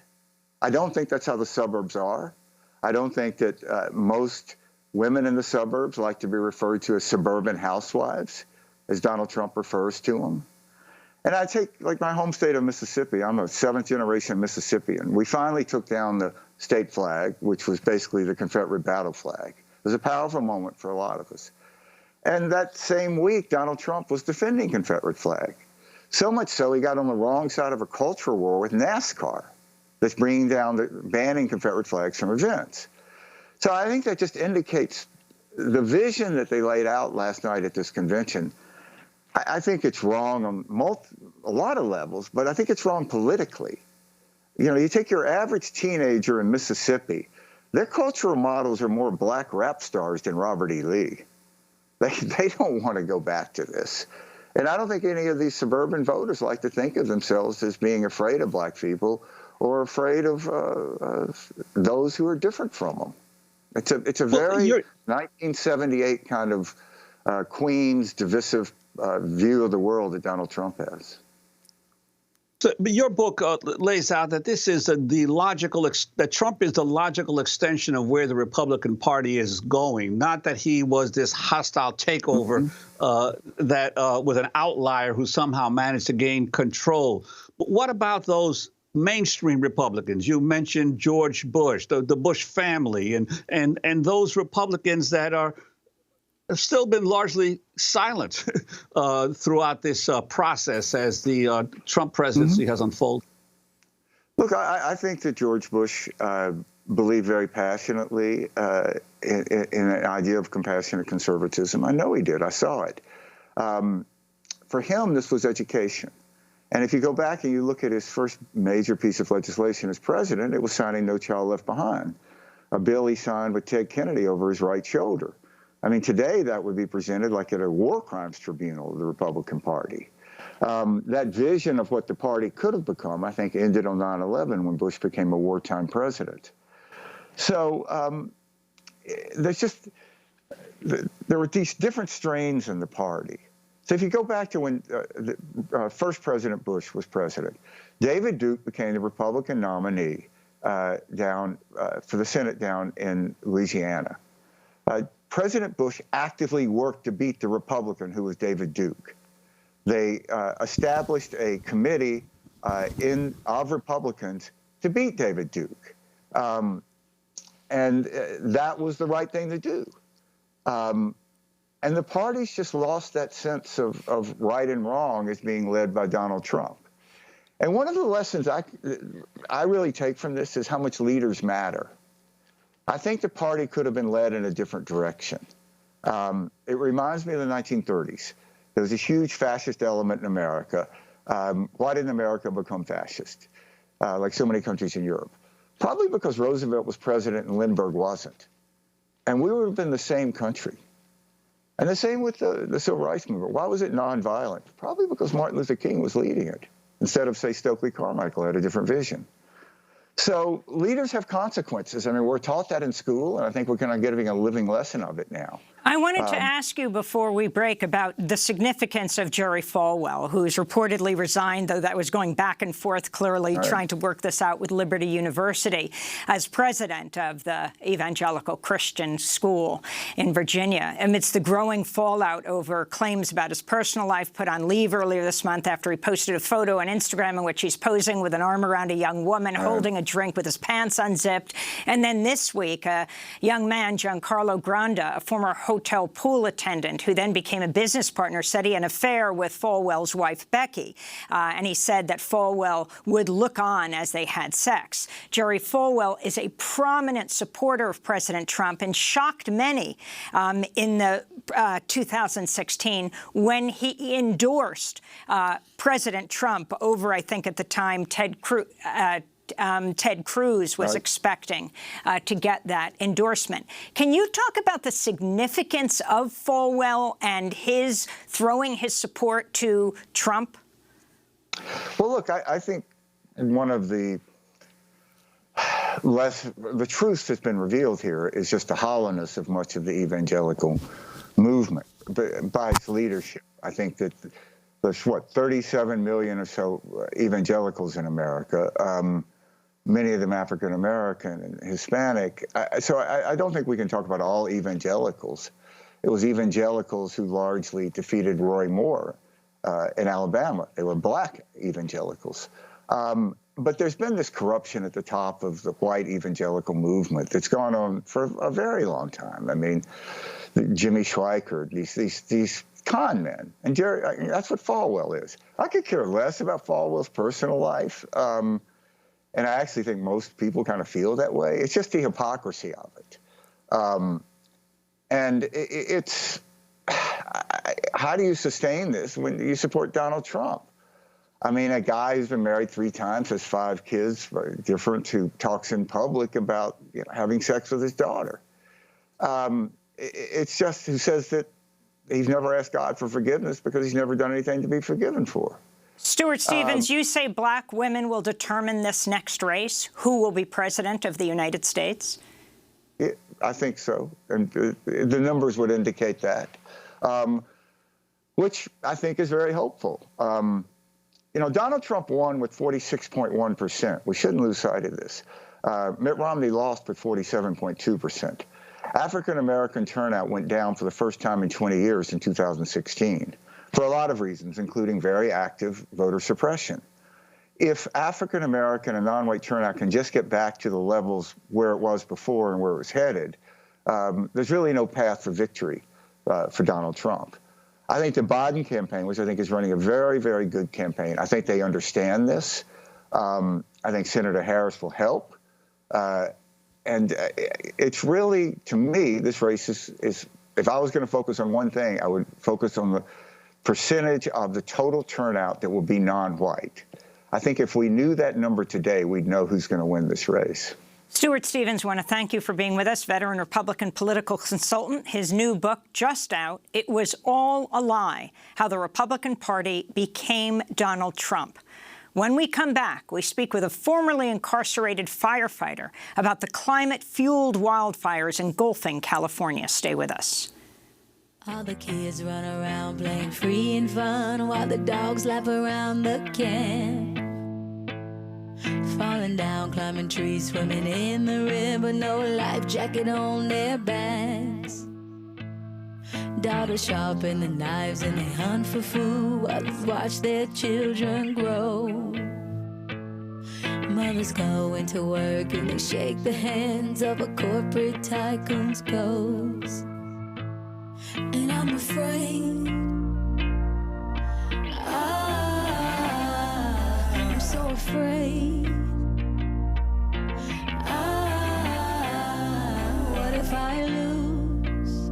R: I don't think that's how the suburbs are. I don't think that most women in the suburbs like to be referred to as suburban housewives, as Donald Trump refers to them. And I take, like, my home state of Mississippi. I'm a seventh-generation Mississippian. We finally took down the state flag, which was basically the Confederate battle flag. It was a powerful moment for a lot of us. And that same week, Donald Trump was defending Confederate flag. So much so, he got on the wrong side of a culture war with NASCAR that's bringing down banning Confederate flags from events. So I think that just indicates the vision that they laid out last night at this convention. I think it's wrong on a lot of levels, but I think it's wrong politically. You know, you take your average teenager in Mississippi, their cultural models are more black rap stars than Robert E. Lee. They don't want to go back to this. And I don't think any of these suburban voters like to think of themselves as being afraid of black people or afraid of those who are different from them. It's a very 1978 kind of Queens divisive view of the world that Donald Trump has.
S: So, but your book lays out that this is that Trump is the logical extension of where the Republican Party is going, not that he was this hostile takeover with an outlier who somehow managed to gain control. But what about those mainstream Republicans? You mentioned George Bush, the Bush family, and those Republicans that have still been largely silent throughout this process as the Trump presidency has unfolded.
R: Look, I think that George Bush believed very passionately in an idea of compassionate conservatism. I know he did. I saw it. For him, this was education. And if you go back and you look at his first major piece of legislation as president, it was signing No Child Left Behind, a bill he signed with Ted Kennedy over his right shoulder. I mean, today that would be presented like at a war crimes tribunal of the Republican Party. That vision of what the party could have become, I think, ended on 9/11 when Bush became a wartime president. So there were these different strains in the party. So if you go back to when first President Bush was president, David Duke became the Republican nominee for the Senate down in Louisiana. President Bush actively worked to beat the Republican who was David Duke. They established a committee of Republicans to beat David Duke. And that was the right thing to do. And the party's just lost that sense of right and wrong as being led by Donald Trump. And one of the lessons I really take from this is how much leaders matter. I think the party could have been led in a different direction. It reminds me of the 1930s. There was a huge fascist element in America. Why didn't America become fascist, like so many countries in Europe? Probably because Roosevelt was president and Lindbergh wasn't. And we would have been the same country. And the same with the Civil Rights Movement. Why was it nonviolent? Probably because Martin Luther King was leading it, instead of, say, Stokely Carmichael had a different vision. So leaders have consequences. I mean, we're taught that in school, and I think we're kind of getting a living lesson of it now.
A: I wanted to ask you before we break about the significance of Jerry Falwell, who's reportedly resigned, though that was going back and forth, clearly trying to work this out with Liberty University, as president of the Evangelical Christian School in Virginia, amidst the growing fallout over claims about his personal life, put on leave earlier this month after he posted a photo on Instagram in which he's posing with an arm around a young woman, holding a drink with his pants unzipped. And then this week, a young man, Giancarlo Granda, a former hotel pool attendant who then became a business partner, said he had an affair with Falwell's wife, Becky. And he said that Falwell would look on as they had sex. Jerry Falwell is a prominent supporter of President Trump and shocked many in the 2016 when he endorsed President Trump over, I think at the time, Ted Cruz was expecting to get that endorsement. Can you talk about the significance of Falwell and his throwing his support to Trump?
R: Well, look, I think one of the the truth that's been revealed here is just the hollowness of much of the evangelical movement by its leadership. I think that there's, 37 million or so evangelicals in America, many of them African-American and Hispanic. So I don't think we can talk about all evangelicals. It was evangelicals who largely defeated Roy Moore in Alabama. They were black evangelicals. But there's been this corruption at the top of the white evangelical movement that's gone on for a very long time. I mean, Jimmy Schweikert, these con men, and Jerry, that's what Falwell is. I could care less about Falwell's personal life, and I actually think most people kind of feel that way. It's just the hypocrisy of it. And it's, how do you sustain this when you support Donald Trump? I mean, a guy who's been married 3 times, has 5 kids, very different, who talks in public about having sex with his daughter. It's just who says that he's never asked God for forgiveness because he's never done anything to be forgiven for.
A: Stuart Stevens, you say black women will determine this next race, who will be president of the United States?
R: I think so, and the numbers would indicate that, which I think is very hopeful. Donald Trump won with 46.1%. We shouldn't lose sight of this. Mitt Romney lost with 47.2%. African-American turnout went down for the first time in 20 years in 2016 for a lot of reasons, including very active voter suppression. If African-American and non-white turnout can just get back to the levels where it was before and where it was headed, there's really no path for victory for Donald Trump. I think the Biden campaign, which I think is running a very, very good campaign, I think they understand this. I think Senator Harris will help. And it's really, to me, this race is, if I was going to focus on one thing, I would focus on the percentage of the total turnout that will be non-white. I think if we knew that number today, we'd know who's going to win this race.
A: Stuart Stevens, I want to thank you for being with us, veteran Republican political consultant. His new book, just out, It Was All a Lie, How the Republican Party Became Donald Trump. When we come back, we speak with a formerly incarcerated firefighter about the climate-fueled wildfires engulfing California. Stay with us.
T: All the kids run around playing free and fun while the dogs lap around the camp. Falling down, climbing trees, swimming in the river, no life jacket on their backs. Daughters sharpen the knives and they hunt for food while they watch their children grow. Mothers go into work and they shake the hands of a corporate tycoon's ghost. And I'm afraid, I'm so afraid. What if I lose,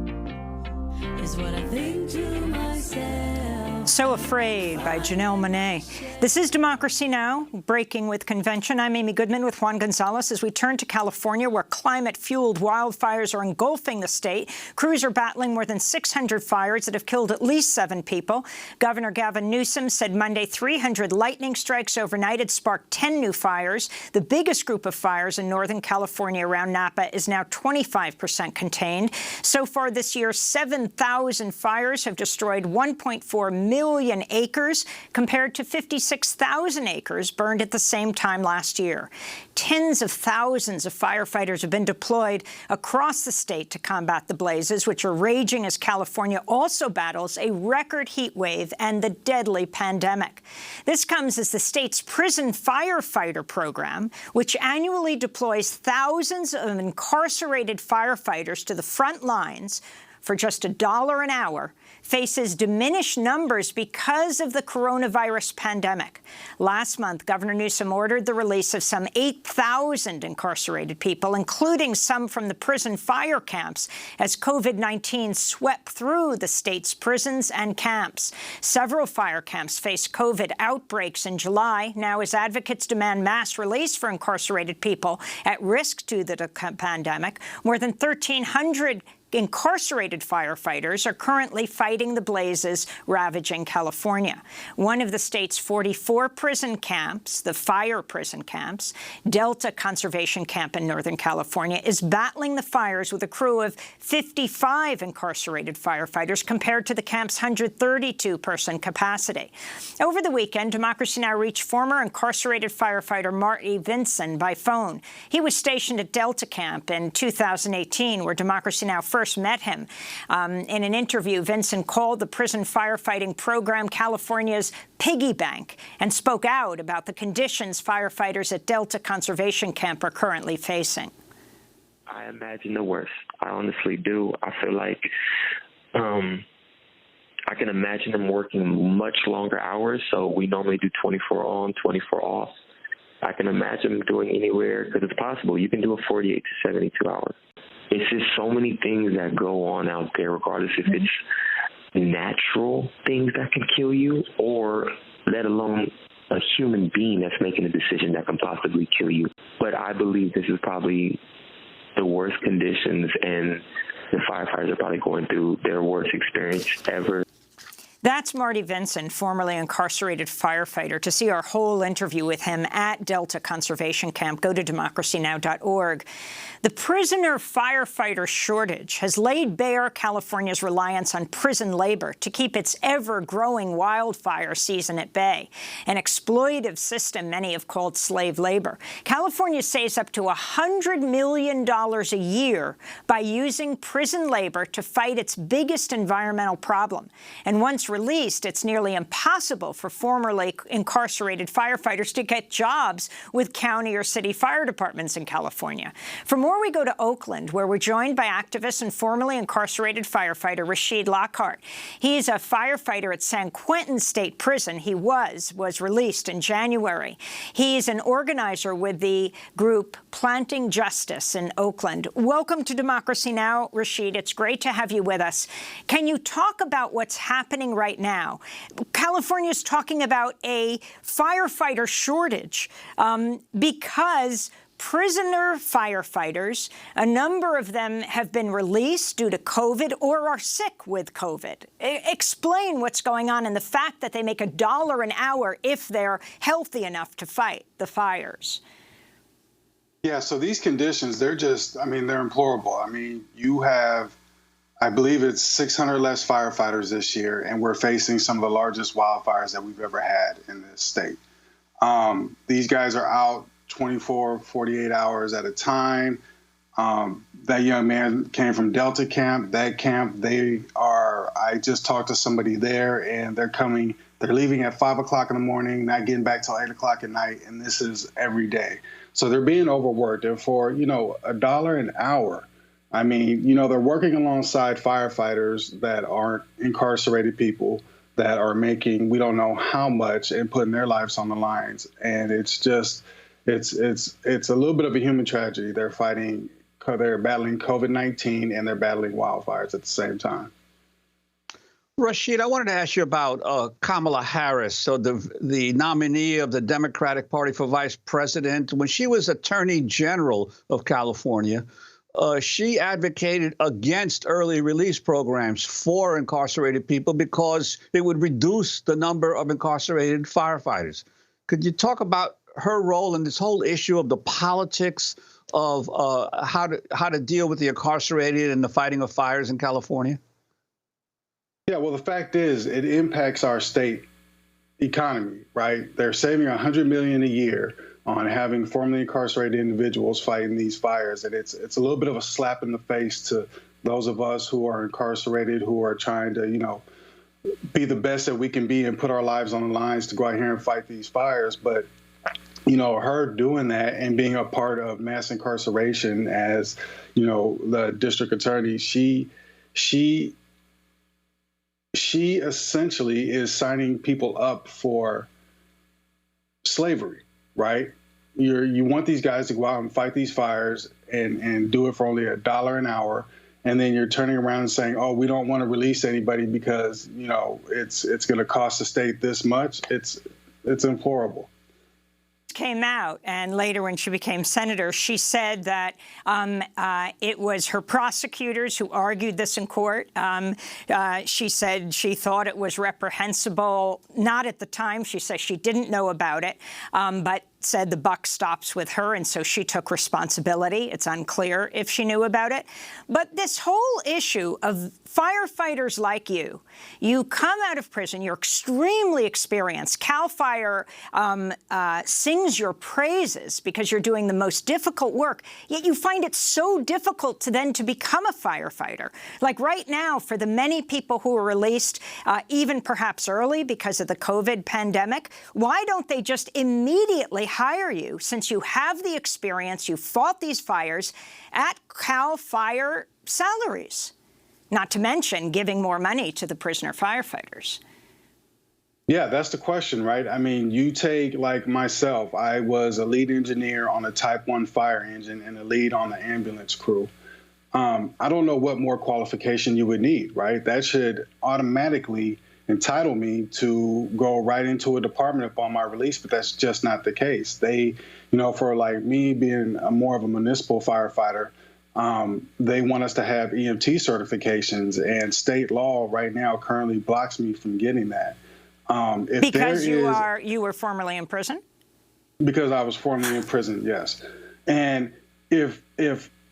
T: is what I think to myself.
A: So Afraid by Janelle Monáe. This is Democracy Now!, Breaking with Convention. I'm Amy Goodman with Juan González as we turn to California, where climate-fueled wildfires are engulfing the state. Crews are battling more than 600 fires that have killed at least 7 people. Governor Gavin Newsom said Monday 300 lightning strikes overnight had sparked 10 new fires. The biggest group of fires in Northern California around Napa is now 25% contained. So far this year, 7,000 fires have destroyed 1.4 million acres, compared to 56,000 acres burned at the same time last year. Tens of thousands of firefighters have been deployed across the state to combat the blazes, which are raging as California also battles a record heat wave and the deadly pandemic. This comes as the state's prison firefighter program, which annually deploys thousands of incarcerated firefighters to the front lines for just $1 an hour, faces diminished numbers because of the coronavirus pandemic. Last month, Governor Newsom ordered the release of some 8,000 incarcerated people, including some from the prison fire camps, as COVID-19 swept through the state's prisons and camps. Several fire camps faced COVID outbreaks in July. Now, as advocates demand mass release for incarcerated people at risk due to the pandemic, more than 1,300 incarcerated firefighters are currently fighting the blazes ravaging California. One of the state's 44 prison camps, the fire prison camps, Delta Conservation Camp in Northern California, is battling the fires with a crew of 55 incarcerated firefighters compared to the camp's 132-person capacity. Over the weekend, Democracy Now! Reached former incarcerated firefighter Marty Vinson by phone. He was stationed at Delta Camp in 2018, where Democracy Now! First met him. In an interview, Vinson called the prison firefighting program California's piggy bank and spoke out about the conditions firefighters at Delta Conservation Camp are currently facing.
U: I imagine the worst. I honestly do. I feel like I can imagine them working much longer hours. So we normally do 24 on, 24 off. I can imagine them doing anywhere, because it's possible. You can do a 48 to 72 hours. It's just so many things that go on out there, regardless if it's natural things that can kill you, or let alone a human being that's making a decision that can possibly kill you. But I believe this is probably the worst conditions, and the firefighters are probably going through their worst experience ever.
A: That's Marty Vinson, formerly incarcerated firefighter. To see our whole interview with him at Delta Conservation Camp, go to democracynow.org. The prisoner firefighter shortage has laid bare California's reliance on prison labor to keep its ever-growing wildfire season at bay, an exploitive system many have called slave labor. California saves up to $100 million a year by using prison labor to fight its biggest environmental problem. And once released, it's nearly impossible for formerly incarcerated firefighters to get jobs with county or city fire departments in California. For more, we go to Oakland, where we're joined by activist and formerly incarcerated firefighter Rashid Lockhart. He's a firefighter at San Quentin State Prison. He was released in January. He's an organizer with the group Planting Justice in Oakland. Welcome to Democracy Now!, Rashid. It's great to have you with us. Can you talk about what's happening right now? California's talking about a firefighter shortage because prisoner firefighters, a number of them have been released due to COVID or are sick with COVID. Explain what's going on and the fact that they make $1 an hour if they're healthy enough to fight the fires.
V: Yeah, so these conditions, they're just, I mean, they're implorable. I mean, you have, I believe it's 600 less firefighters this year, and we're facing some of the largest wildfires that we've ever had in this state. These guys are out 24, 48 hours at a time. That young man came from Delta Camp. That camp, I just talked to somebody there, and they're leaving at 5 o'clock in the morning, not getting back till 8 o'clock at night, and this is every day. So they're being overworked. And for, $1 an hour, I mean, they're working alongside firefighters that aren't incarcerated people that are making, we don't know how much, and putting their lives on the lines. And it's just, it's a little bit of a human tragedy. They're battling COVID-19 and they're battling wildfires at the same time.
S: Rashid, I wanted to ask you about Kamala Harris, so the nominee of the Democratic Party for vice president. When she was Attorney General of California, she advocated against early release programs for incarcerated people because it would reduce the number of incarcerated firefighters. Could you talk about her role in this whole issue of the politics of how to deal with the incarcerated and the fighting of fires in California?
V: Yeah, well, the fact is it impacts our state economy, right? They're saving $100 million a year on having formerly incarcerated individuals fighting these fires. And it's a little bit of a slap in the face to those of us who are incarcerated, who are trying to, be the best that we can be and put our lives on the lines to go out here and fight these fires. But, her doing that and being a part of mass incarceration as, the district attorney, she essentially is signing people up for slavery, right? You want these guys to go out and fight these fires and do it for only $1 an hour. And then you're turning around and saying, oh, we don't want to release anybody because, it's going to cost the state this much. It's implorable.
A: came out, and later when she became senator, she said that it was her prosecutors who argued this in court. She said she thought it was reprehensible, not at the time. She says she didn't know about it, but said the buck stops with her, and so she took responsibility. It's unclear if she knew about it. But this whole issue of firefighters like you come out of prison, you're extremely experienced. CAL FIRE sings your praises because you're doing the most difficult work, yet you find it so difficult to then to become a firefighter. Like right now, for the many people who were released, even perhaps early because of the COVID pandemic, why don't they just immediately hire you, since you have the experience, you fought these fires, at CAL FIRE salaries? Not to mention giving more money to the prisoner firefighters.
V: Yeah, that's the question, right? I mean, you take, like myself, I was a lead engineer on a Type 1 fire engine and a lead on the ambulance crew. I don't know what more qualification you would need, right? That should automatically entitle me to go right into a department upon my release, but that's just not the case. They, for like me being more of a municipal firefighter, they want us to have EMT certifications, and state law right now currently blocks me from getting that.
A: Because you were formerly in prison?
V: Because I was formerly in prison, yes. And if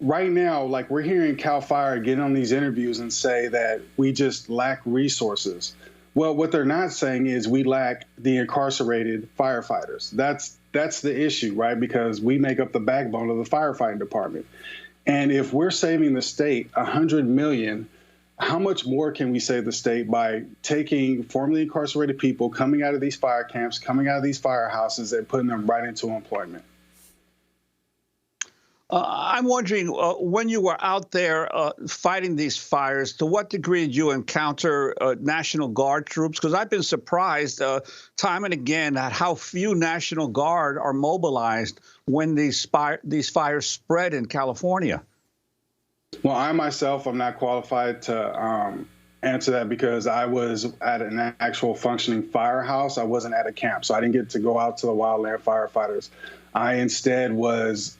V: right now, like, we're hearing CAL FIRE get on these interviews and say that we just lack resources. Well, what they're not saying is we lack the incarcerated firefighters. That's the issue, right? Because we make up the backbone of the firefighting department. And if we're saving the state $100 million, how much more can we save the state by taking formerly incarcerated people coming out of these fire camps, coming out of these firehouses, and putting them right into employment?
S: I'm wondering, when you were out there fighting these fires, to what degree did you encounter National Guard troops? Because I've been surprised time and again at how few National Guard are mobilized when these fires spread in California.
V: Well, I myself, I'm not qualified to answer that because I was at an actual functioning firehouse. I wasn't at a camp, so I didn't get to go out to the wildland firefighters. I instead was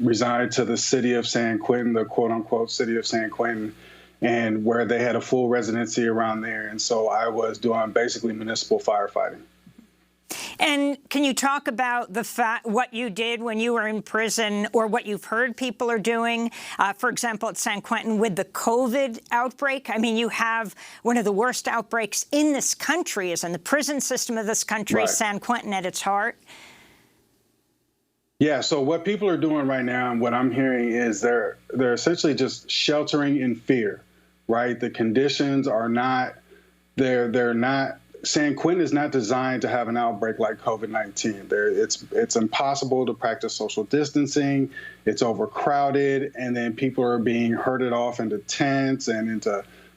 V: resigned to the city of San Quentin, the quote-unquote city of San Quentin, and where they had a full residency around there. And so I was doing basically municipal firefighting.
A: And can you talk about what you did when you were in prison, or what you've heard people are doing, for example, at San Quentin with the COVID outbreak? I mean, you have one of the worst outbreaks in this country, is in the prison system of this country, right. San Quentin at its heart.
V: Yeah, so what people are doing right now, and what I'm hearing, is they're essentially just sheltering in fear, right? The conditions are not, they're not, San Quentin is not designed to have an outbreak like COVID-19. It's impossible to practice social distancing. It's overcrowded, and then people are being herded off into tents and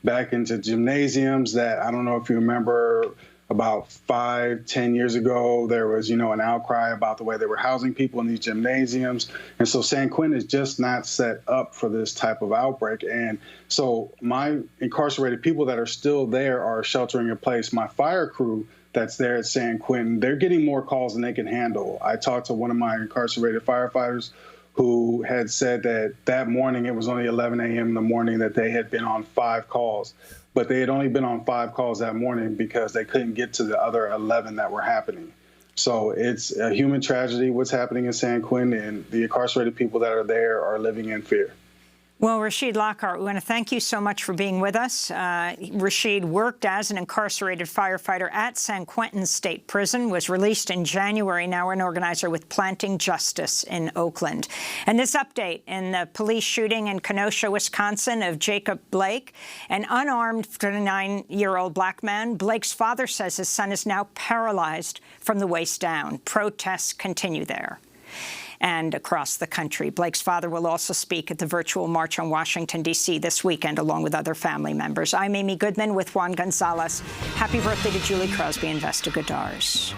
V: back into gymnasiums that, I don't know if you remember, about 5-10 years ago, there was, an outcry about the way they were housing people in these gymnasiums. And so San Quentin is just not set up for this type of outbreak. And so my incarcerated people that are still there are sheltering in place. My fire crew that's there at San Quentin, they're getting more calls than they can handle. I talked to one of my incarcerated firefighters who had said that morning, it was only 11 a.m. in the morning, that they had been on 5 calls. But they had only been on 5 calls that morning because they couldn't get to the other 11 that were happening. So it's a human tragedy what's happening in San Quentin, and the incarcerated people that are there are living in fear.
A: Well, Rashid Lockhart, we want to thank you so much for being with us. Rashid worked as an incarcerated firefighter at San Quentin State Prison, was released in January, now an organizer with Planting Justice in Oakland. And this update in the police shooting in Kenosha, Wisconsin, of Jacob Blake, an unarmed 39-year-old black man. Blake's father says his son is now paralyzed from the waist down. Protests continue there and across the country. Blake's father will also speak at the virtual March on Washington, D.C. this weekend, along with other family members. I'm Amy Goodman with Juan González. Happy birthday to Julie Crosby, investigadors.